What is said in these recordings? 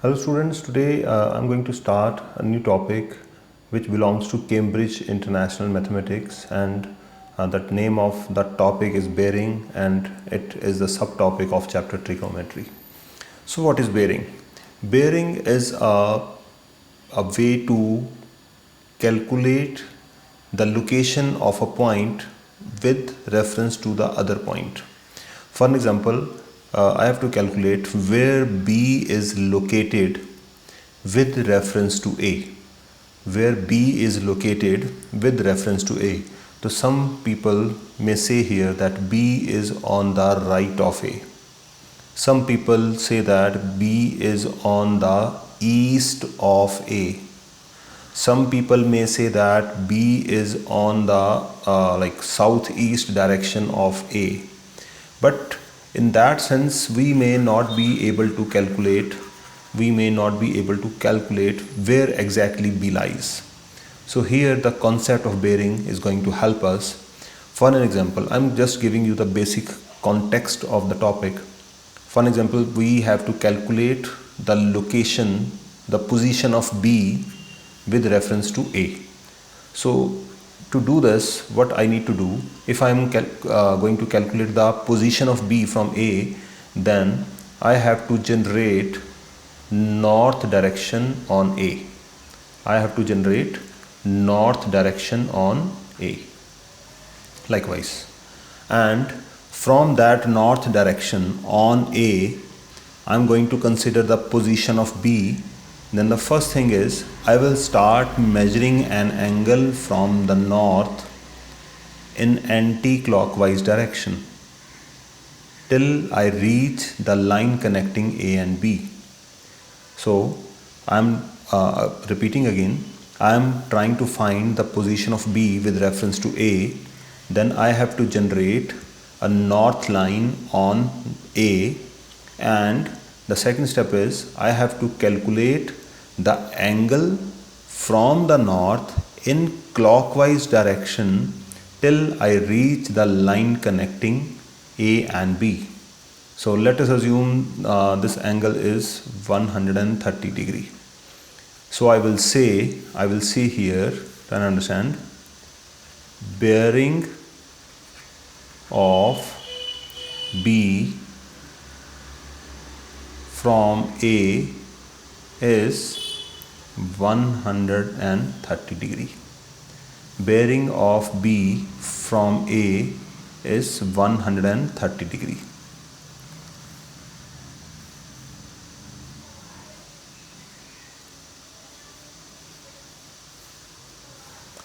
Hello students, today I'm going to start a new topic which belongs to Cambridge International Mathematics, and that name of that topic is bearing, and it is the subtopic of chapter trigonometry. So what is bearing? Bearing is a way to calculate the location of a point with reference to the other point. For an example, I have to calculate where B is located with reference to A. Where B is located with reference to A. So some people may say here that B is on the right of A. Some people say that B is on the east of A. Some people may say that B is on the southeast direction of A. But in that sense, we may not be able to calculate where exactly B lies. So here the concept of bearing is going to help us. For an example, I'm just giving you the basic context of the topic. For an example, we have to calculate the location, the position of B with reference to A. So to do this, what I need to do, if I am going to calculate the position of B from A, then I have to generate north direction on A. I have to generate north direction on A. Likewise. And from that north direction on A, I am going to consider the position of B. Then the first thing is, I will start measuring an angle from the north in anti-clockwise direction till I reach the line connecting A and B. So I am repeating again, I am trying to find the position of B with reference to A. Then I have to generate a north line on A, and the second step is I have to calculate the angle from the north in clockwise direction till I reach the line connecting A and B. So let us assume this angle is 130 degree. So I will say here, try and understand, bearing of B from A is 130 degree. Bearing of B from A is 130 degree.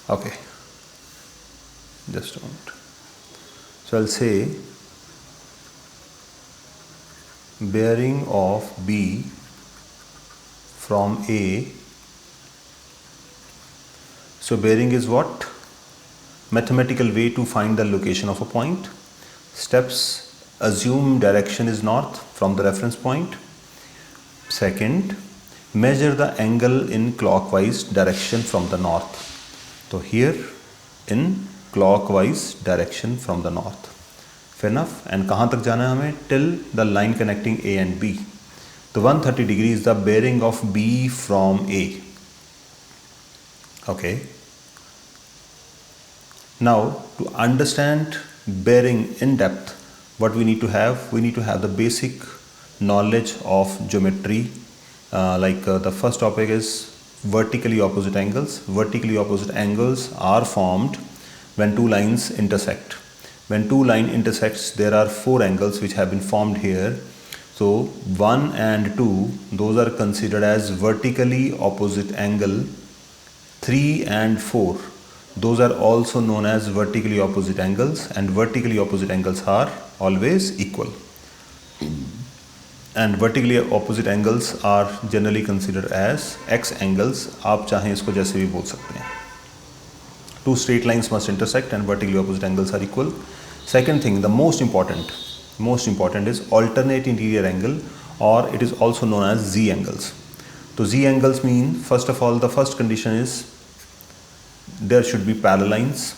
Okay, just a moment. So I'll say bearing of B from A. So bearing is what? Mathematical way to find the location of a point. Steps: assume direction is north from the reference point. Second, measure the angle in clockwise direction from the north. So here in clockwise direction from the north. Fair enough. And कहाँ तक जाना है हमें? Till the line connecting A and B. So 130 degree is the bearing of B from A. Okay. Now to understand bearing in depth, what we need to have? We need to have the basic knowledge of geometry. The first topic is vertically opposite angles. Vertically opposite angles are formed when two lines intersect. When two lines intersects, there are four angles which have been formed here. So 1 and 2, those are considered as vertically opposite angle. 3 and 4, those are also known as vertically opposite angles, and vertically opposite angles are always equal. And vertically opposite angles are generally considered as x angles. आप चाहें इसको जैसे भी बोल सकते हैं. Two straight lines must intersect and vertically opposite angles are equal. Second thing, the most important is alternate interior angle, or it is also known as z angles. So z angles mean, first of all, the first condition is there should be parallel lines.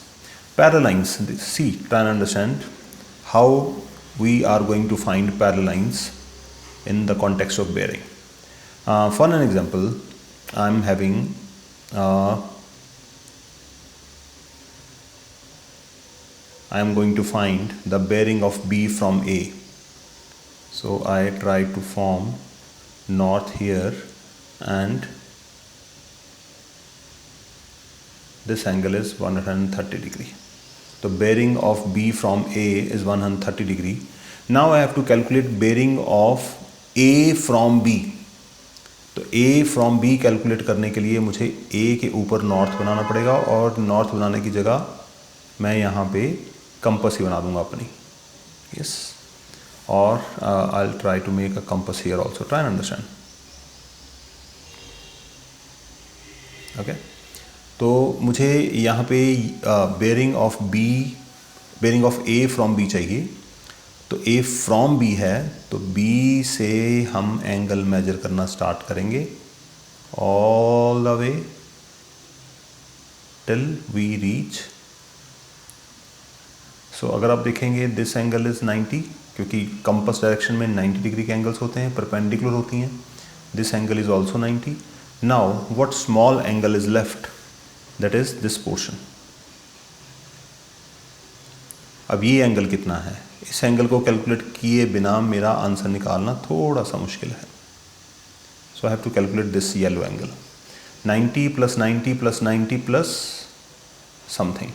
Parallel lines, see, try and understand how we are going to find parallel lines in the context of bearing. For an example, I'm having I am going to find the bearing of B from A. So I try to form north here, and this angle is 130 degree. The bearing of B from A is 130 degree. Now I have to calculate bearing of A from B. तो A from B calculate करने के लिए मुझे A के ऊपर north बनाना पड़ेगा, और north बनाने की जगह मैं यहाँ पे कंपस ही बना दूंगा अपनी. यस, और I will try to make a compass here also. Try and understand. Okay, तो मुझे यहाँ पे bearing of A from B चाहिए. तो A फ्रॉम B है, तो B से हम एंगल मेजर करना स्टार्ट करेंगे all the way till we reach. So अगर आप देखेंगे दिस एंगल इज़ 90, क्योंकि कंपास डायरेक्शन में 90 डिग्री के एंगल्स होते हैं, परपेंडिकुलर होती हैं. This angle is also 90. Now what small angle is left, that is this portion. अब ये एंगल कितना है, इस एंगल को कैलकुलेट किए बिना मेरा आंसर निकालना थोड़ा सा मुश्किल है. So I have to calculate this yellow angle. 90 plus 90 plus 90 plus something.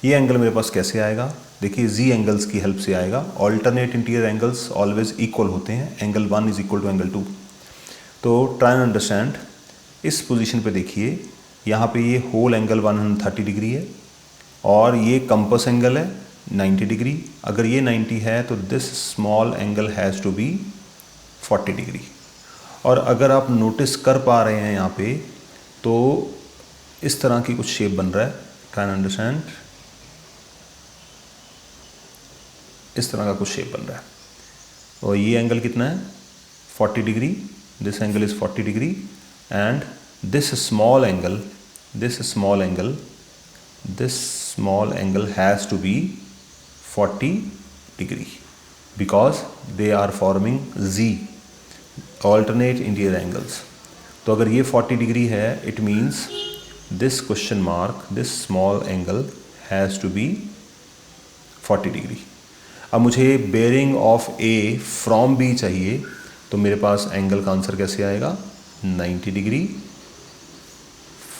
ये एंगल मेरे पास कैसे आएगा? देखिए, जी एंगल्स की हेल्प से आएगा. Alternate interior angles always equal होते हैं. Angle 1 is equal to angle 2. तो ट्राई एंड अंडरस्टैंड. इस पोजीशन पे देखिए, यहाँ पे ये होल एंगल 130 डिग्री है, और ये कंपास एंगल है 90 डिग्री. अगर ये 90 है तो this small angle has to be 40 degree. और अगर आप नोटिस कर पा रहे हैं यहाँ पे, तो इस तरह की कुछ शेप बन रहा है. Try and understand. इस तरह का कुछ शेप बन रहा है, और ये एंगल कितना है? 40 degree. This angle is 40 degree, and this small angle has to be 40 degree because they are forming Z, alternate interior angles. तो अगर ये 40 डिग्री है, it means this question mark, this small angle has to be 40 degree. अब मुझे bearing of A from B चाहिए, तो मेरे पास angle का आंसर कैसे आएगा? 90 degree,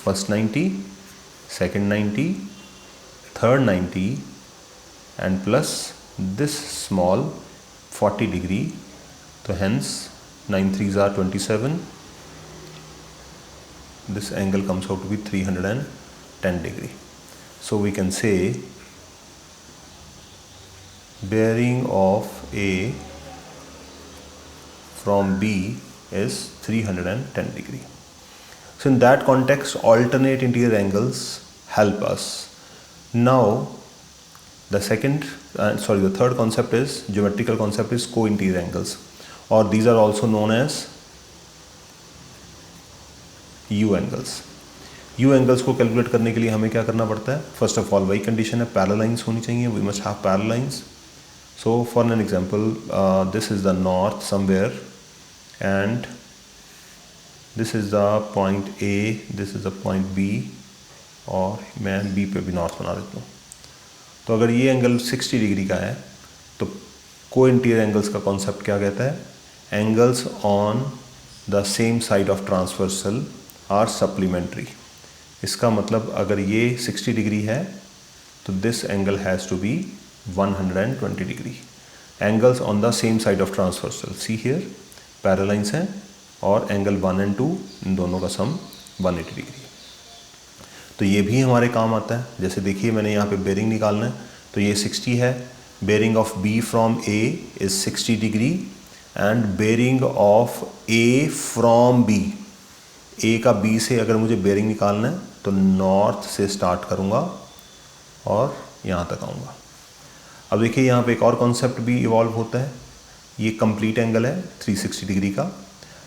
first 90, second 90, third 90, and plus this small 40 degree. So hence 9 3s are 27. This angle comes out to be 310 degree. So we can say bearing of A from B is 310 degree. So in that context, alternate interior angles help us. Now the third concept is geometrical concept is co-interior angles, or these are also known as U angles. U angles को calculate करने के लिए हमें क्या करना पड़ता है? First of all वही कंडीशन है, पैरेलल लाइंस होनी चाहिए. We must have parallel lines. So for an example, this is the north somewhere, and this is the point A, this is the point B, और मैं B पे भी north बना देता हूँ. तो अगर ये एंगल 60 डिग्री का है, तो को इंटीरियर एंगल्स का कॉन्सेप्ट क्या कहता है? Angles on the same side of transversal are supplementary. इसका मतलब अगर ये 60 डिग्री है, तो this angle has to be 120 degree. Angles on the same side of transversal, see here parallel lines हैं, और एंगल 1 और 2 इन दोनों का सम 180 डिग्री. तो ये भी हमारे काम आता है. जैसे देखिए, मैंने यहाँ पे बेयरिंग निकालना है, तो ये 60 है. Bearing of B from A is 60 degree, and bearing of A from B, A का B से अगर मुझे बेयरिंग निकालना है, तो नॉर्थ से स्टार्ट करूँगा और यहाँ तक आऊँगा. अब देखिए, यहाँ पे एक और कॉन्सेप्ट भी इवॉल्व होता है. ये कंप्लीट एंगल है 360 डिग्री का.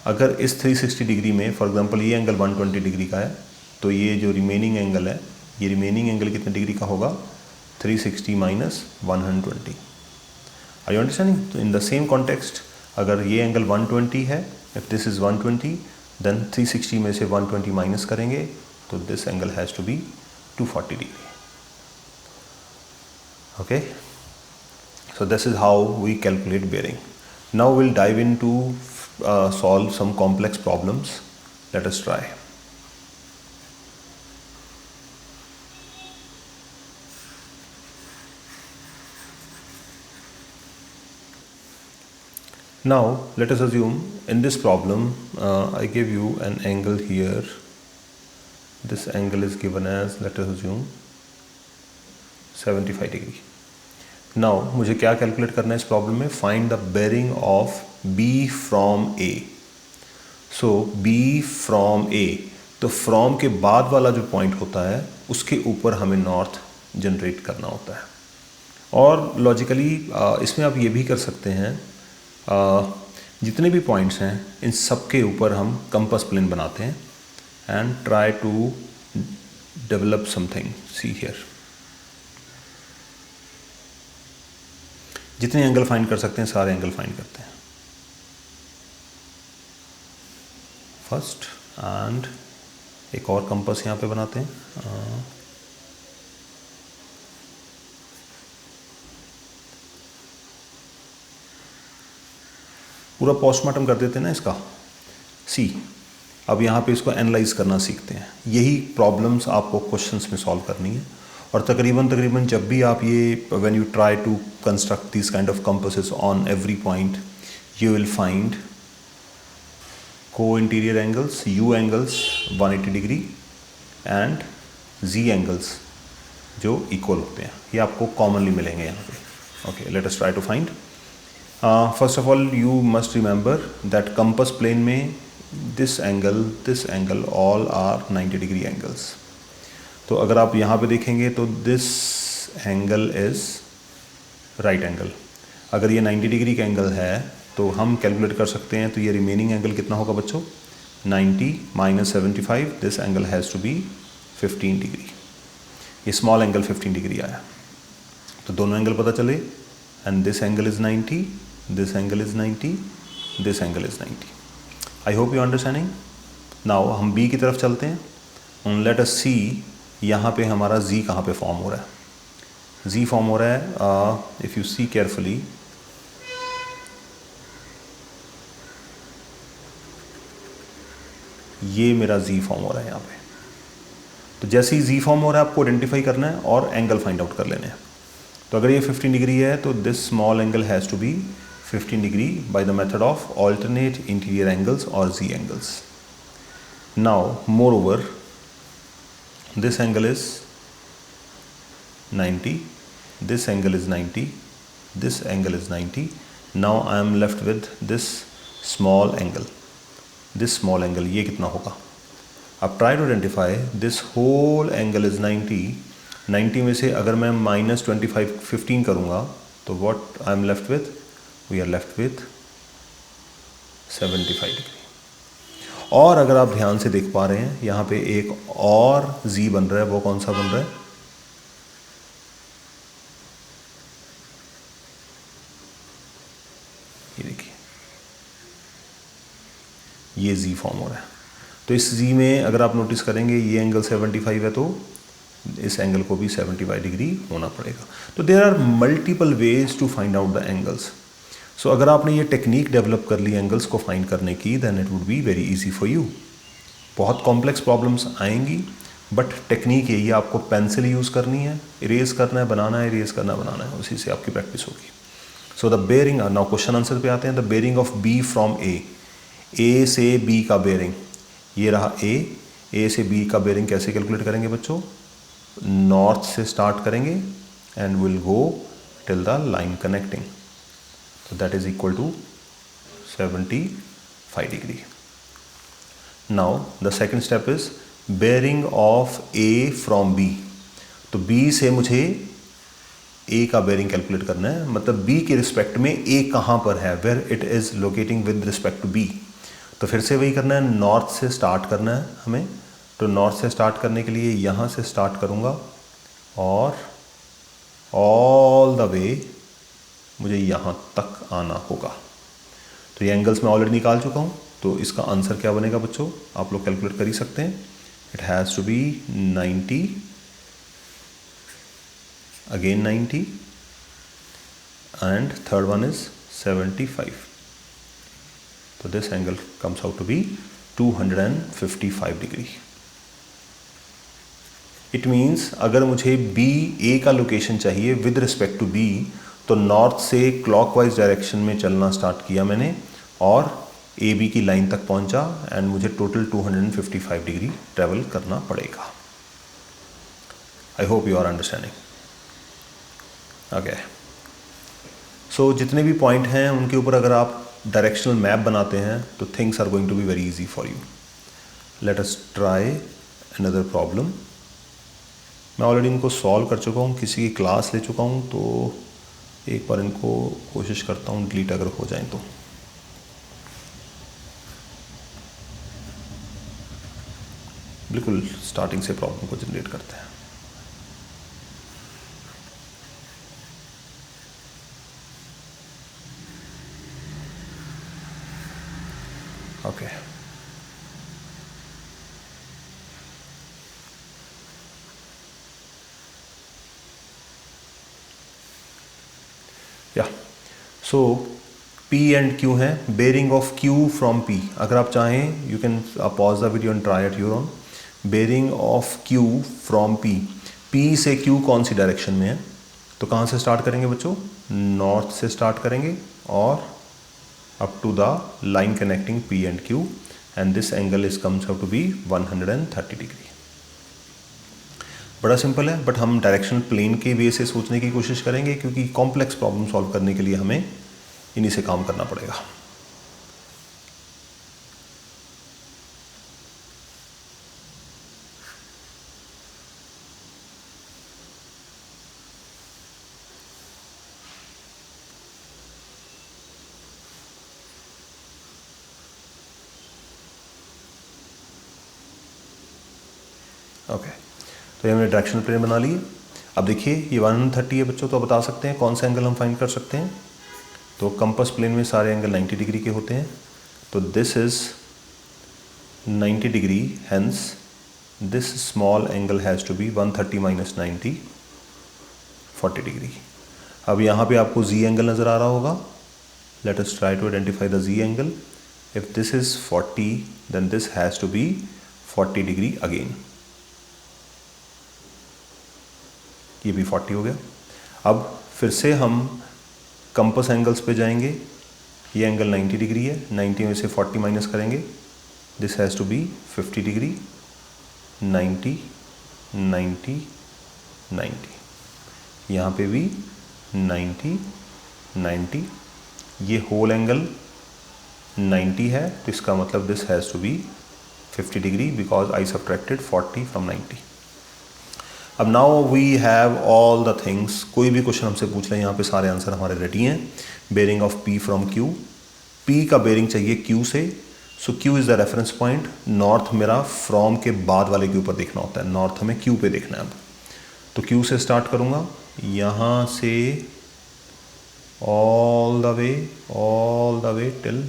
अगर इस 360 डिग्री में फॉर एग्जांपल ये एंगल 120 डिग्री का है, तो ये जो रिमेनिंग एंगल है, ये रिमेनिंग एंगल कितने डिग्री का होगा? 360 माइनस 120. Are you understanding? तो इन द सेम कॉन्टेक्स्ट, अगर ये एंगल 120 है इफ दिस इज़ 120 देन 360 में से 120 माइनस करेंगे तो this angle has to be 240 degree. Okay, so this is how we calculate bearing. Now we'll dive into solve some complex problems. Let us try. Now let us assume in this problem I give you an angle here. This angle is given as, let us assume, 75 degree. Now मुझे क्या calculate करना है इस problem में? Find the bearing of B from A. So B from A, तो from के बाद वाला जो पॉइंट होता है उसके ऊपर हमें नॉर्थ जनरेट करना होता है. और लॉजिकली इसमें आप ये भी कर सकते हैं, जितने भी पॉइंट्स हैं इन सब के ऊपर हम कंपास प्लेन बनाते हैं and try to develop something. See here, जितने एंगल फाइंड कर सकते हैं सारे एंगल फाइंड करते हैं फर्स्ट. एंड एक और कंपास यहाँ पे बनाते हैं. पूरा पोस्टमार्टम कर देते हैं ना इसका. सी, अब यहाँ पे इसको एनालाइज करना सीखते हैं. यही प्रॉब्लम्स आपको क्वेश्चंस में सॉल्व करनी है. और तकरीबन जब भी आप ये when you try to construct this kind of compasses on every point, you will find co interior angles, U angles 180 degree and Z angles जो इक्वल होते हैं. ये आपको कॉमनली मिलेंगे यहाँ पे. Okay, let us try to find. First of all you must remember that compass plane में this angle all are 90 degree angles. तो अगर आप यहाँ पे देखेंगे तो this angle is right angle. अगर ये 90 डिग्री का एंगल है तो हम कैलकुलेट कर सकते हैं. तो ये रिमेनिंग एंगल कितना होगा बच्चों? 90 minus 75. This angle has to be 15 degree. ये स्मॉल एंगल 15 डिग्री आया. तो दोनों एंगल पता चले. And this angle is 90, this angle is 90, this angle is 90. I hope you understanding. Now हम बी की तरफ चलते हैं. लेट अस सी यहाँ पे हमारा z कहाँ पे फॉर्म हो रहा है. z फॉर्म हो रहा है, इफ़ यू सी केयरफुली, ये मेरा z फॉर्म हो रहा है यहाँ पे. तो जैसे ही z फॉर्म हो रहा है आपको आइडेंटिफाई करना है और एंगल फाइंड आउट कर लेने हैं. तो अगर ये 15 डिग्री है तो this small angle has to be 15 degree by the method of alternate interior angles और z angles. Now moreover, this angle is 90, this angle is 90, this angle is 90. Now I am left with this small angle. This small angle ये कितना होगा? अब try to identify this whole angle is 90. 90 में से अगर मैं minus 15 करूँगा तो what I am left with? We are left with 75 degree. और अगर आप ध्यान से देख पा रहे हैं यहाँ पे एक और z बन रहा है. वो कौन सा बन रहा है? ये देखिए, ये z फॉर्म हो रहा है. तो इस z में अगर आप नोटिस करेंगे ये एंगल 75 है तो इस एंगल को भी 75 डिग्री होना पड़ेगा. तो there are multiple ways to find out the angles. So अगर आपने ये टेक्निक डेवलप कर ली एंगल्स को फाइंड करने की, then it would be very easy for you. बहुत कॉम्प्लेक्स प्रॉब्लम्स आएंगी बट टेक्निक यही है, आपको पेंसिल यूज़ करनी है, इरेज करना है, बनाना है, इरेज करना बनाना है, उसी से आपकी प्रैक्टिस होगी. So the bearing, now question answer पे आते हैं. The bearing of B from A से बी का बेयरिंग, ये रहा ए से बी का बेयरिंग कैसे कैलकुलेट करेंगे बच्चों? नॉर्थ से स्टार्ट करेंगे and will go till the line connecting. So that is equal to 75 degree. Now the second step is bearing of A from B. तो B से मुझे A का bearing कैलकुलेट करना है. मतलब B के रिस्पेक्ट में A कहाँ पर है, where it is locating with respect to B. तो फिर से वही करना है, नॉर्थ से स्टार्ट करना है हमें. तो नॉर्थ से स्टार्ट करने के लिए यहाँ से स्टार्ट करूँगा और ऑल द वे मुझे यहाँ तक आना होगा. तो ये एंगल्स मैं ऑलरेडी निकाल चुका हूँ. तो इसका आंसर क्या बनेगा बच्चों, आप लोग कैलकुलेट कर ही सकते हैं. It has to be 90, again 90, and third one is 75. So this angle comes out to be 255 degree. It means अगर मुझे B A का लोकेशन चाहिए विद रिस्पेक्ट टू B, तो नॉर्थ से क्लॉकवाइज डायरेक्शन में चलना स्टार्ट किया मैंने और ए बी की लाइन तक पहुंचा एंड मुझे टोटल 255 डिग्री ट्रेवल करना पड़ेगा. I hope you are understanding. Okay, so जितने भी पॉइंट हैं उनके ऊपर अगर आप डायरेक्शनल मैप बनाते हैं तो things are going to be very easy for you. Let us try another problem. मैं ऑलरेडी इनको सॉल्व कर चुका हूँ, किसी की क्लास ले चुका हूँ, तो एक बार इनको कोशिश करता हूँ डिलीट अगर हो जाए तो. बिल्कुल स्टार्टिंग से प्रॉब्लम को जनरेट करते हैं. ओके, या सो P एंड Q है. Bearing of Q from P. अगर आप चाहें you can pause the video and try at your own. Bearing of Q from P. P से Q कौन सी डायरेक्शन में है, तो कहाँ से स्टार्ट करेंगे बच्चों, नॉर्थ से स्टार्ट करेंगे और up to the line connecting P and Q, and this angle is comes out to be 130 degree. बड़ा सिंपल है, बट हम डायरेक्शनल प्लेन के वे से सोचने की कोशिश करेंगे क्योंकि कॉम्प्लेक्स प्रॉब्लम सॉल्व करने के लिए हमें इन्हीं से काम करना पड़ेगा. ओके, तो ये हमने डायरेक्शनल प्लेन बना लिए. अब देखिए ये 130 है बच्चों, तो बता सकते हैं कौन सा एंगल हम फाइंड कर सकते हैं. तो कंपास प्लेन में सारे एंगल 90 डिग्री के होते हैं, तो this is 90 degree, hence this small angle has to be 130 minus 90, 40 degree. अब यहाँ पे आपको जी एंगल नज़र आ रहा होगा. Let us try to identify the G angle. If this is 40 then this has to be 40 degree again. ये भी 40 हो गया. अब फिर से हम कंपास एंगल्स पे जाएंगे. ये एंगल 90 डिग्री है, 90 में से 40 माइनस करेंगे, this has to be 50 degree. 90 90 90, यहाँ पे भी 90 90. ये होल एंगल 90 है, तो इसका मतलब this has to be 50 degree because I subtracted 40 from 90. अब now we have all the things. कोई भी क्वेश्चन हमसे पूछ लें, यहाँ पे सारे आंसर हमारे रेडी हैं. Bearing of P from Q. P का बेरिंग चाहिए Q से, so Q is the reference point. North मेरा फ्रॉम के बाद वाले के ऊपर देखना होता है, नॉर्थ हमें Q पे देखना है. अब तो Q से स्टार्ट करूँगा, यहाँ से ऑल द वे टिल,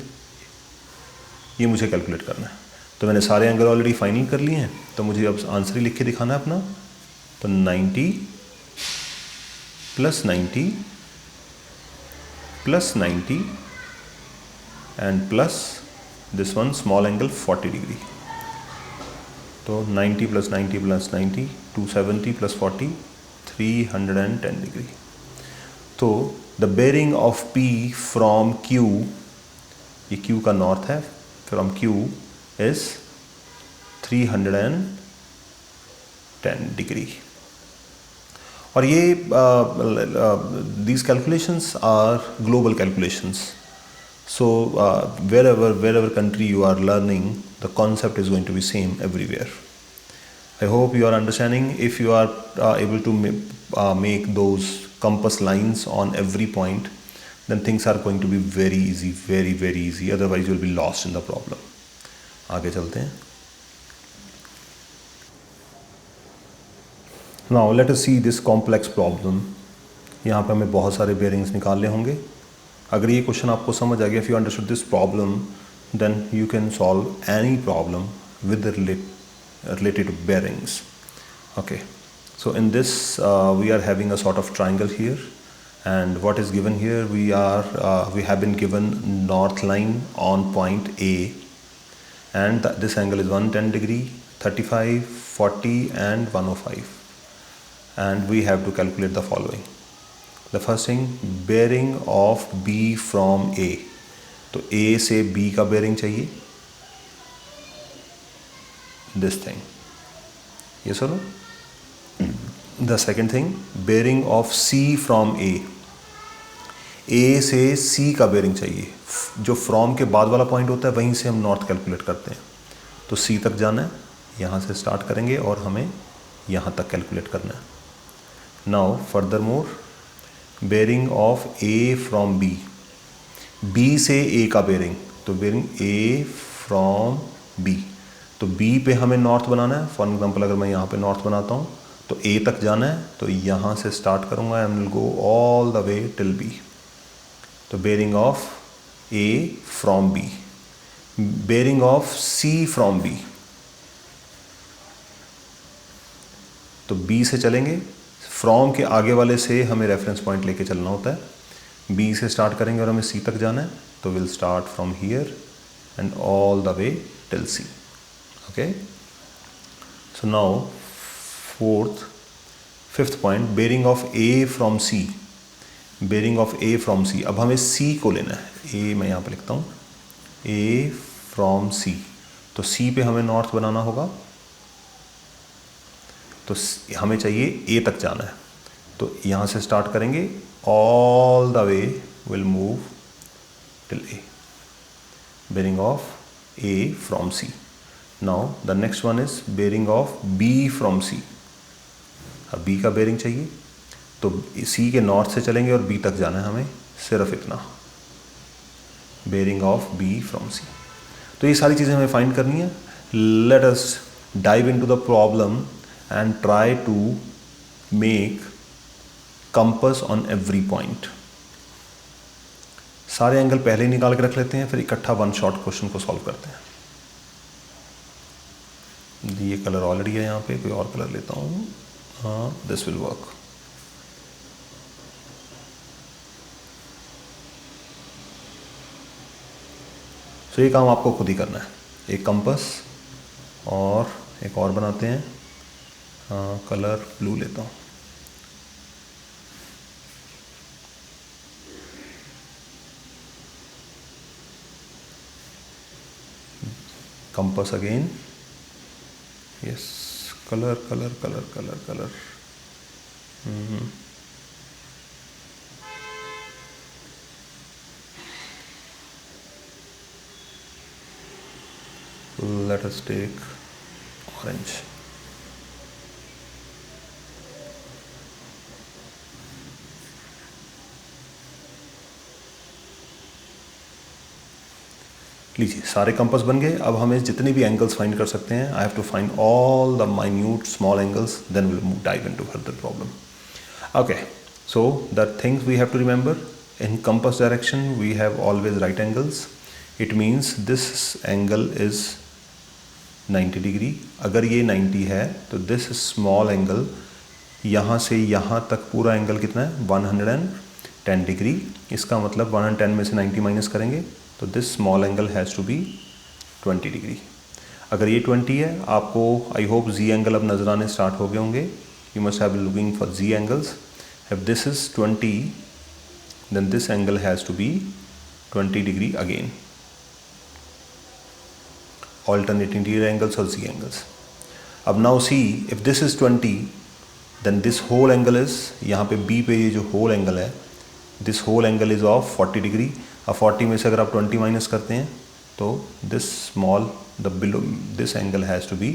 ये मुझे कैलकुलेट करना है. तो मैंने सारे एंगल ऑलरेडी फाइनल कर लिए हैं, तो मुझे अब आंसर ही लिख के दिखाना है अपना. तो 90 plus 90 plus 90 and plus this one small angle 40 degree. तो 90 प्लस 90 प्लस 90, 270 प्लस 40, 310 डिग्री. तो the bearing of P from Q, ये Q का नॉर्थ है, फ्रॉम Q इज 310 डिग्री. और ये these calculations are global calculations. So wherever country you are learning, the concept is going to be same everywhere. I hope you are understanding. If you are able to make those compass lines on every point, then things are going to be very easy, very easy. Otherwise you will be lost in the problem. आगे चलते हैं. Now let us see this complex problem. यहाँ पे हमें बहुत सारे bearings निकालने होंगे. अगर ये क्वेश्चन आपको समझ आ गया, if you understood this problem, then you can solve any problem with the related to bearings. Okay, so in this we are having a sort of triangle here, and what is given here, we have been given north line on point A, and this angle is 110 degree, 35, 40 and 105, and we have to calculate the following. The first thing, bearing of B from A, तो A से B का bearing चाहिए, this thing, yes or no? The second thing, bearing of C from A, A से C का bearing चाहिए, जो from के बाद वाला point होता है वहीं से हम north calculate करते हैं, तो C तक जाना है, यहाँ से start करेंगे और हमें यहाँ तक calculate करना है. Now furthermore, bearing of A from B, B से A का bearing, तो bearing A from B, तो B पे हमें north बनाना है. फॉर एग्जाम्पल अगर मैं यहाँ पे north बनाता हूँ तो A तक जाना है, तो यहाँ से start करूँगा and will go all the way till B. तो bearing of A from B, bearing of C from B, तो B से चलेंगे, फ्रॉम के आगे वाले से हमें रेफरेंस पॉइंट लेके चलना होता है. बी से स्टार्ट करेंगे और हमें सी तक जाना है, तो will start from here and all the way till C. Okay, so now fifth point, bearing of A from C, bearing of A from C. अब हमें सी को लेना है, ए मैं यहाँ पे लिखता हूँ, ए फ्रॉम सी, तो सी पे हमें नॉर्थ बनाना होगा, तो हमें चाहिए ए तक जाना है, तो यहाँ से स्टार्ट करेंगे, all the way will move till A, bearing of A from C. Now the next one is bearing of B from C. अब बी का बेरिंग चाहिए, तो सी के नॉर्थ से चलेंगे और बी तक जाना है हमें, सिर्फ इतना, बेरिंग ऑफ बी फ्रॉम सी. तो ये सारी चीज़ें हमें फाइंड करनी है. Let us dive into the problem and try to make compass on every point. सारे एंगल पहले ही निकाल के रख लेते हैं, फिर इकट्ठा वन शॉट क्वेश्चन को सॉल्व करते हैं. ये कलर ऑलरेडी है यहाँ पे, कोई और कलर लेता हूँ. हाँ, दिस विल वर्क. तो ये काम आपको खुद ही करना है. एक कंपस और एक और बनाते हैं. हाँ, कलर ब्लू लेता हूँ. Compass again, yes, colour colour colour colour colour. Let us take orange. लीजिए, सारे कंपास बन गए. अब हमें जितने भी एंगल्स फाइंड कर सकते हैं, I have to find all the minute small angles, then will dive into further problem. Okay, so the things we have to remember, in compass direction we have always right angles. It means this angle is 90 degree. अगर ये 90 है तो this small angle यहाँ से यहाँ तक पूरा angle कितना है, 110 डिग्री. इसका मतलब 110 में से 90 माइनस करेंगे तो this small angle has to be 20 degree. अगर ये 20 है, आपको आई होप जी एंगल अब नजर आने स्टार्ट हो गए होंगे. You must have been looking for Z angles. If this is 20, then this angle has to be 20 degree again. Alternating rear angles or Z angles. अब now see, if this is 20, then this whole angle is, यहाँ पे B पे ये जो whole angle है, this whole angle is of 40 degree. अब 40 में से अगर आप 20 माइनस करते हैं तो this small, the below, this angle has to be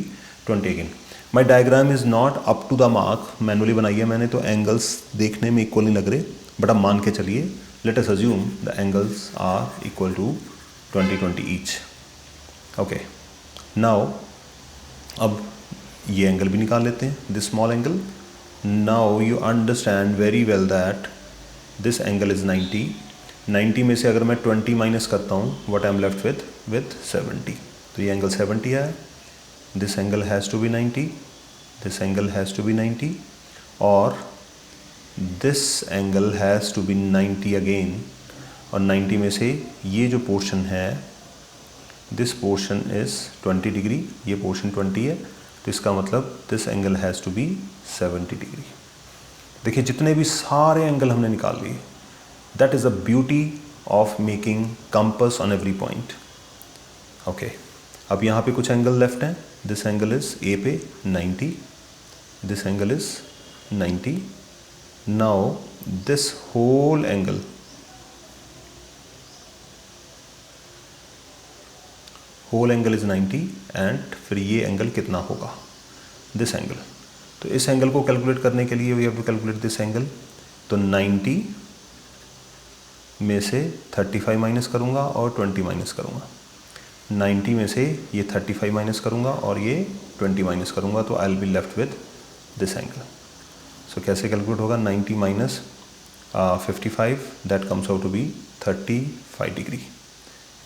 20 again. My diagram is not up to the mark. Manually बनाई है मैंने, तो एंगल्स देखने में इक्वल नहीं लग रहे, बट अब मान के चलिए, let us assume the angles are equal to 20 each. Okay. Now अब ये एंगल भी निकाल लेते हैं, this small angle. Now you understand very well that this angle is 90. 90 में से अगर मैं 20 माइनस करता हूँ, what I am left with 70. तो ये एंगल 70 है. This angle has to be 90, this angle has to be 90 और this angle has to be 90 again. और 90 में से ये जो पोर्शन है, दिस पोर्शन इज़ 20 डिग्री, ये पोर्शन 20 है, तो इसका मतलब this angle has to be 70 degree. देखिए जितने भी सारे एंगल हमने निकाल लिए, that is the beauty of making compass on every point. Okay, अब यहाँ पे कुछ एंगल लेफ्ट हैं. दिस एंगल इज़ ए पे 90, this angle is 90. Now this whole angle is 90 and फिर ये एंगल कितना होगा, दिस एंगल. तो इस एंगल को कैलकुलेट करने के लिए we have to calculate this angle. तो 90 में से 35 माइनस करूँगा और 20 माइनस करूँगा. 90 में से ये 35 माइनस करूँगा और ये 20 माइनस करूँगा, तो I will be left with this angle. So कैसे कैलकुलेट होगा, 90 minus 55, that comes out to be 35 degree.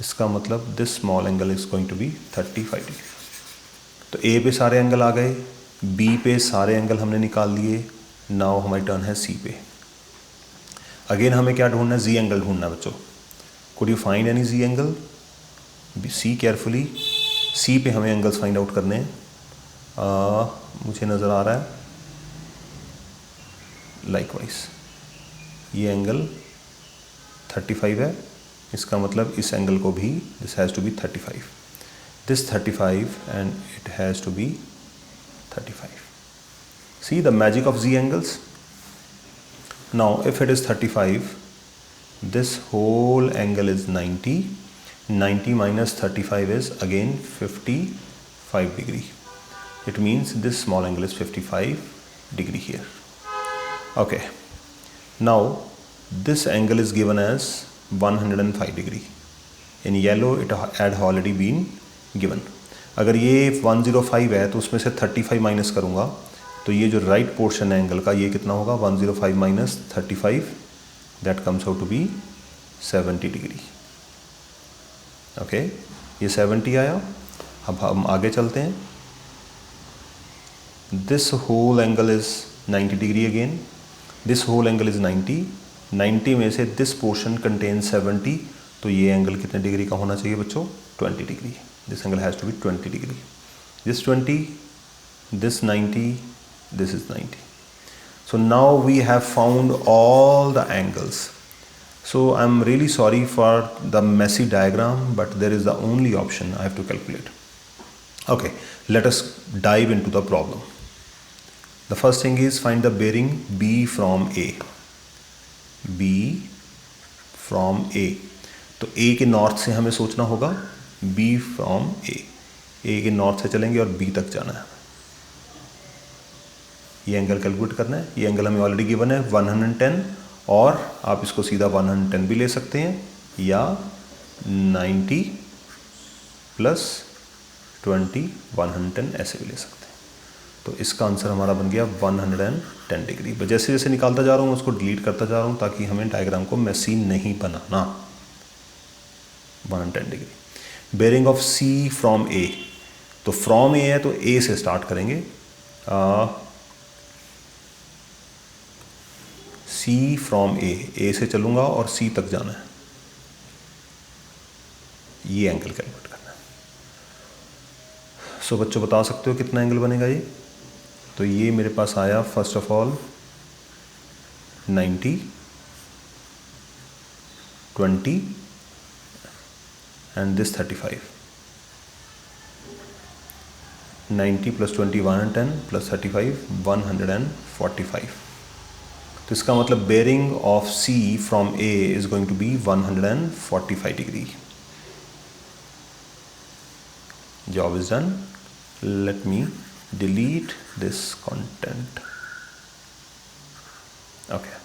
इसका मतलब this small angle is going to be 35 degree. तो ए पे सारे एंगल आ गए, बी पे सारे एंगल हमने निकाल लिए. नाउ हमारी टर्न है सी पे. अगेन हमें क्या ढूंढना है, जी एंगल ढूंढना है बच्चों. Could you find any Z angle? See carefully. C पे हमें एंगल्स फाइंड आउट करने हैं. मुझे नज़र आ रहा है लाइकवाइज ये एंगल 35 है, इसका मतलब इस एंगल को भी this has to be 35, this 35 and it has to be 35. See the magic of z angles. Now if it is 35, this whole angle is 90. 90 minus 35 is again 55 degree. It means this small angle is 55 degree here. Okay. Now this angle is given as 105 degree. In yellow it had already been given. अगर ये 105 है तो उसमें से 35 minus करूँगा, तो ये जो राइट पोर्शन है एंगल का ये कितना होगा, 105 minus 35, that comes out to be 70 degree. Okay, ये 70 आया. अब हम आगे चलते हैं. This whole angle is 90 degree again. This whole angle is 90. 90 में से दिस पोर्शन कंटेन 70, तो ये एंगल कितने डिग्री का होना चाहिए बच्चों, 20 degree. This angle has to be 20 degree. This 20, this 90, this is 90. So now we have found all the angles. So I'm really sorry for the messy diagram, but there is the only option I have to calculate. Okay, let us dive into the problem. The first thing is find the bearing B from A. B from A. तो A के north से हमें सोचना होगा, B from A. A के north से चलेंगे और B तक जाना है. ये एंगल कैलकुलेट करना है. ये एंगल हमें ऑलरेडी गिवन है 110, और आप इसको सीधा 110 भी ले सकते हैं या 90 प्लस 20 110 ऐसे भी ले सकते हैं. तो इसका आंसर हमारा बन गया 110 डिग्री. जैसे जैसे निकालता जा रहा हूँ उसको डिलीट करता जा रहा हूँ ताकि हमें डायग्राम को मेसी नहीं बनाना. 110 degree. Bearing of C from A. तो फ्रॉम A है तो A से स्टार्ट करेंगे. C फ्रॉम A से चलूँगा और C तक जाना है. ये एंगल कैलकुलेट करना है. सो बच्चों बता सकते हो कितना एंगल बनेगा ये. तो ये मेरे पास आया first of all 90, 20 and this 35. 90 plus 20 110 plus 35 145. तो इसका मतलब bearing of C from A is going to be 145 degree. Job is done. Let me delete this content. Okay.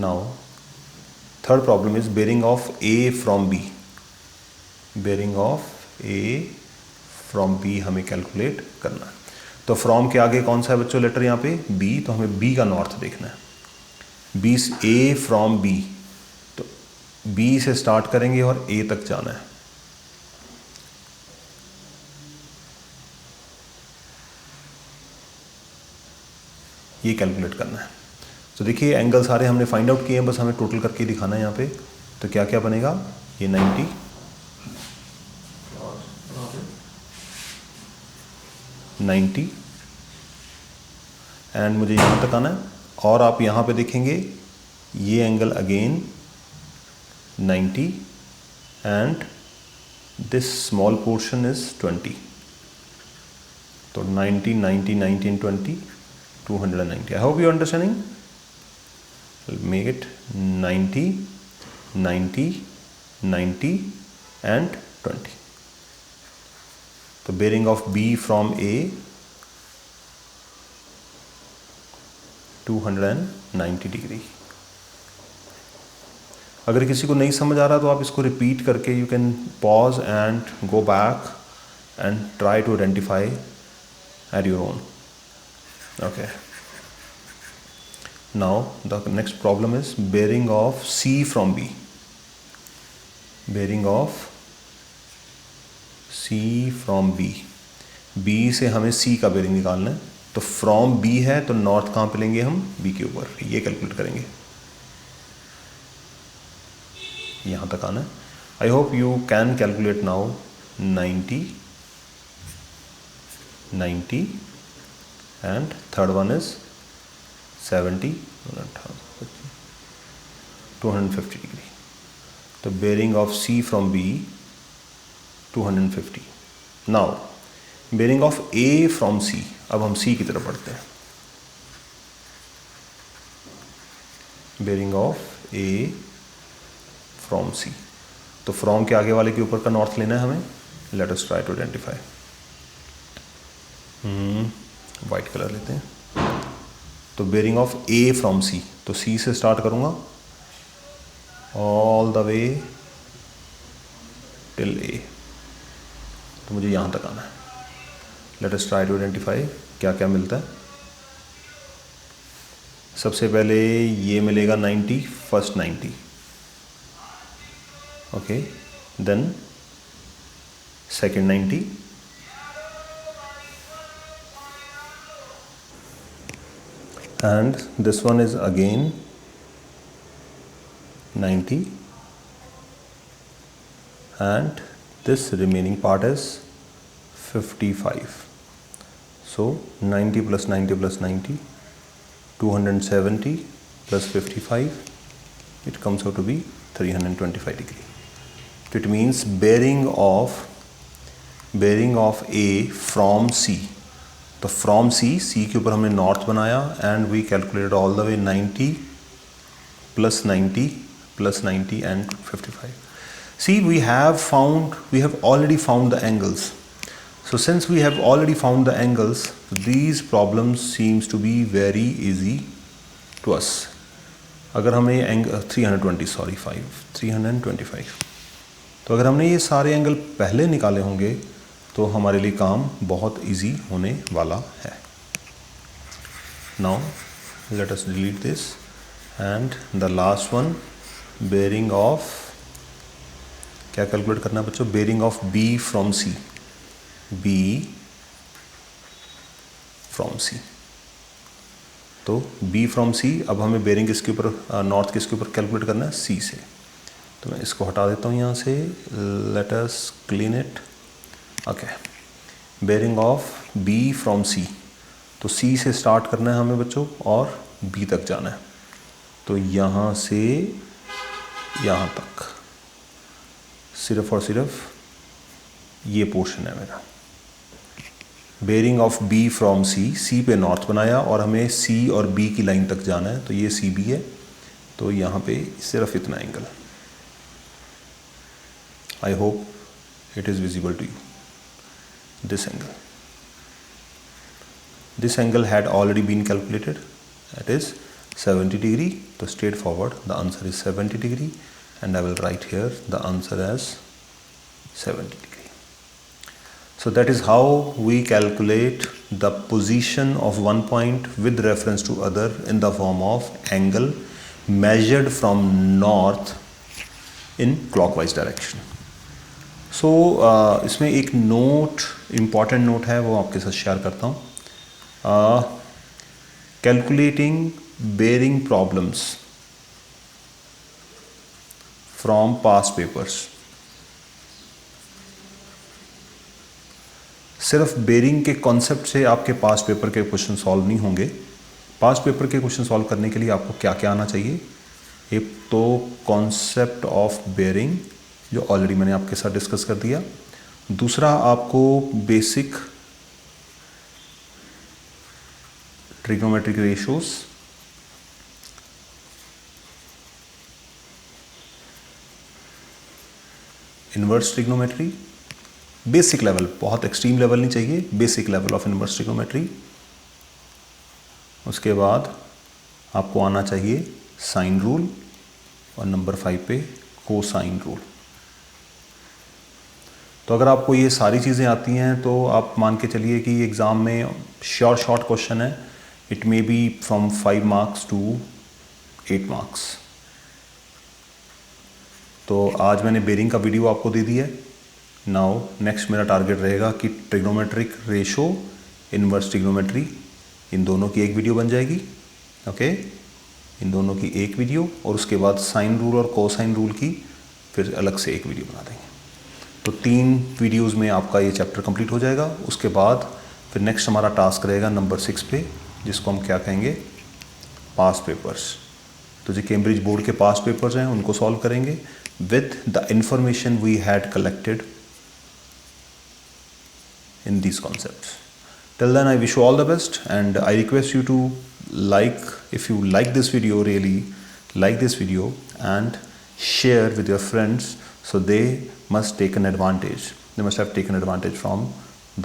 Now third problem is bearing of A from B. Bearing of A from B हमें calculate करना है. तो from के आगे कौन सा है बच्चों लेटर यहाँ पे, B. तो हमें B का नॉर्थ देखना है. B A from B. B से स्टार्ट करेंगे और ए तक जाना है। ये कैलकुलेट करना है। तो देखिए एंगल सारे हमने फाइंड आउट किए हैं, बस हमें टोटल करके दिखाना है यहाँ पे। तो क्या क्या बनेगा, ये 90, 90 एंड मुझे यहाँ तक आना है। और आप यहाँ पे देखेंगे ये angle again 90 and this small portion is 20। तो 90, 90, 90 and 20, 290। I hope you understanding. Make it 90, 90, 90 and 20. तो bearing of B from A 290 degree. अगर किसी को नहीं समझ आ रहा तो आप इसको रिपीट करके you can pause and go back and try to identify at your own. Okay, now the next problem is bearing of C from B. Bearing of C from B. B से हमें C का bearing निकालना है। तो from B है तो north कहाँ पे लेंगे हम, B के ऊपर। ये कैलकुलेट करेंगे, यहाँ तक आना है। I hope you can calculate now. 90, 90 and third one is 70, 250 degree. तो bearing of C from B 250। Now bearing of A from C। अब हम C की तरफ बढ़ते हैं। Bearing of A from C। तो फ्रॉम के आगे वाले के ऊपर का नॉर्थ लेना है हमें। Let us try to identify. White colour लेते हैं। तो bearing of A from C, तो C से स्टार्ट करूँगा all the way till A। तो मुझे यहाँ तक आना है। Let us try to identify क्या क्या मिलता है। सबसे पहले ये मिलेगा 90, first 90। Okay, then second 90, and this one is again 90 and this remaining part is 55. So 90 plus 90 plus 90, 270 plus 55, it comes out to be 325 degree. So it means bearing of A from C। तो from C के ऊपर हमने north बनाया and we calculated all the way 90 plus 90 plus 90 and 55। See, we have already found the angles. So since we have already found the angles, these problems seems to be very easy to us. अगर हमने ये angle 325, तो अगर हमने ये सारे angle पहले निकाले होंगे तो हमारे लिए काम बहुत इजी होने वाला है। Now let us delete this and the last one, bearing of, क्या कैलकुलेट करना है बच्चों, bearing of B from C। B from C, तो B फ्रॉम C। अब हमें बेरिंग किसके ऊपर, नॉर्थ किसके ऊपर कैलकुलेट करना है, C से। तो मैं इसको हटा देता हूँ यहाँ से। Let us clean it. Okay, bearing of B from C, तो C से स्टार्ट करना है हमें बच्चों और B तक जाना है। तो यहाँ से यहाँ तक सिर्फ और सिर्फ ये पोर्शन है मेरा। Bearing of B from C पे नॉर्थ बनाया और हमें C और B की लाइन तक जाना है। तो ये CB है, तो यहाँ पे सिर्फ इतना angle. I hope it is visible to you. This angle had already been calculated, that is 70 degree. So straightforward, the answer is 70 degree, and I will write here the answer as 70 degree. So that is how we calculate the position of one point with reference to other in the form of angle measured from north in clockwise direction. So इसमें एक note, important note है, वो आपके साथ share करता हूँ. Calculating bearing problems from past papers. सिर्फ bearing के कॉन्सेप्ट से आपके पास्ट पेपर के क्वेश्चन सॉल्व नहीं होंगे. पास्ट पेपर के क्वेश्चन सॉल्व करने के लिए आपको क्या क्या आना चाहिए? एक तो कॉन्सेप्ट ऑफ बेरिंग जो ऑलरेडी मैंने आपके साथ डिस्कस कर दिया. दूसरा आपको basic trigonometric ratios, inverse trigonometry, basic level, बहुत एक्सट्रीम लेवल नहीं चाहिए, basic level of inverse trigonometry. उसके बाद आपको आना चाहिए साइन रूल और नंबर 5 पे कोसाइन रूल. तो अगर आपको ये सारी चीज़ें आती हैं तो आप मान के चलिए कि एग्ज़ाम में शॉर्ट क्वेश्चन है. It may be from 5 marks to 8 marks. तो आज मैंने बेरिंग का वीडियो आपको दे दिया है. नाउ नेक्स्ट मेरा टारगेट रहेगा कि ट्रिग्नोमेट्रिक रेशो, इनवर्स ट्रिग्नोमेट्री, इन दोनों की एक वीडियो बन जाएगी. ओके, इन दोनों की एक वीडियो, और उसके बाद साइन रूल और कोसाइन रूल की फिर अलग से एक वीडियो बना देंगे. तो 3 वीडियोस में आपका ये चैप्टर कंप्लीट हो जाएगा. उसके बाद फिर नेक्स्ट हमारा टास्क रहेगा नंबर 6 पे, जिसको हम क्या कहेंगे, पास्ट पेपर्स. तो जो कैम्ब्रिज बोर्ड के पास्ट पेपर्स हैं उनको सॉल्व करेंगे with the information we had collected in these concepts. Till then, I wish you all the best, and I request you to like, if you like this video, really like this video and share with your friends, so they must take an advantage. They must have taken advantage from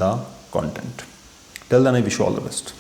the content. Till then, I wish you all the best.